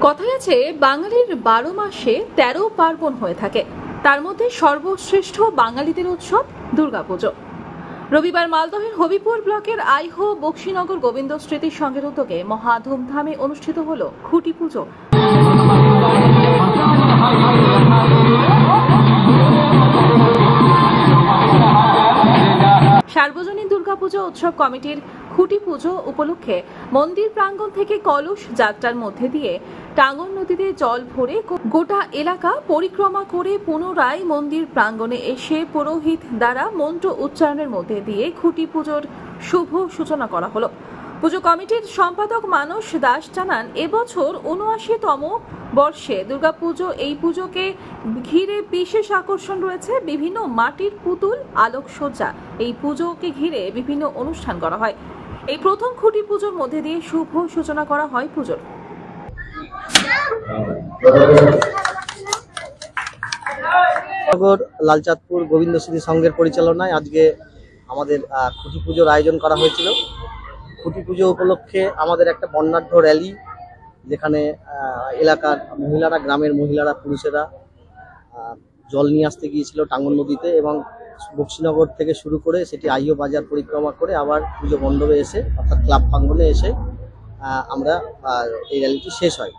কথায় আছে বাঙালির 12 মাসে 13 পার্বণ হয়ে থাকে। তার মধ্যে সর্বশ্রেষ্ঠ বাঙালিদের উৎসব দুর্গাপুজো। রবিবার মালদহের হবিপুর ব্লকের আইহো বক্সিনগর গোবিন্দ স্মৃতি সংঘের উদ্যোগে মহা ধুমধামে অনুষ্ঠিত হল খুঁটি পুজো। সার্বজনীন দুর্গাপুজো উৎসব কমিটির খুঁটি পুজো উপলক্ষে মন্দির প্রাঙ্গণ থেকে কলস যাত্রার মধ্যে দিয়ে টাঙ্গন নদীতে জল ভরে গোটা এলাকা পরিক্রমা করে পুনরায় মন্দির প্রাঙ্গণে এসে পুরোহিত দ্বারা মন্ত্র উচ্চারণের মধ্যে দিয়ে খুঁটি পুজোর শুভ সূচনা করা হলো। পুজো কমিটির সম্পাদক মানস দাস জানান, এবছর ৭৯তম বর্ষে দুর্গাপুজো। এই পুজোকে ঘিরে বিশেষ আকর্ষণ রয়েছে বিভিন্ন মাটির পুতুল, আলোকসজ্জা। এই পুজোকে ঘিরে বিভিন্ন অনুষ্ঠান করা হয়। এই প্রথম খুঁটি পুজোর মধ্যে দিয়ে শুভ সূচনা করা হয় পুজোর। লালচাঁদপুর গোবিন্দ স্মৃতি সংঘের পরিচালনায় আজকে আমাদের খুঁটি পুজোর আয়োজন করা হয়েছিল। খুঁটি পুজো উপলক্ষে আমাদের একটা বর্ণাঢ্য র্যালি, যেখানে এলাকার মহিলারা, গ্রামের মহিলারা, পুরুষেরা জল নিয়ে আসতে গিয়েছিল টাঙ্গন নদীতে, এবং বক্সিনগর থেকে শুরু করে সেটি আইও বাজার পরিক্রমা করে আবার পুজো মণ্ডপে এসে অর্থাৎ ক্লাব প্রাঙ্গণে এসে আমরা এই র্যালিটি শেষ হয়।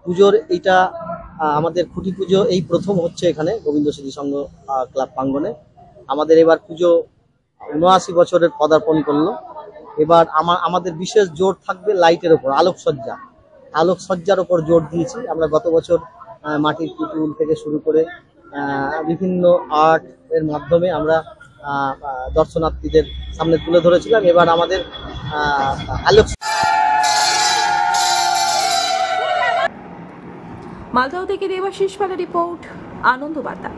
পুজোর এইটা আমাদের খুঁটি পুজো এই প্রথম হচ্ছে এখানে গোবিন্দ স্মৃতি সংঘ ক্লাব প্রাঙ্গণে। আমাদের এবার পুজো ৭৯ বছরের পদার্পণ করলো। এবার আমাদের বিশেষ জোর থাকবে লাইটের ওপর, আলোকসজ্জার ওপর জোর দিয়েছি। আমরা গত বছর মাটির পুতুল থেকে শুরু করে বিভিন্ন আর্ট এর মাধ্যমে আমরা দর্শনার্থীদের সামনে তুলে ধরেছিলাম। এবার আমাদের মালদহ থেকে দেবাশিস পালের রিপোর্ট, আনন্দ বার্তা।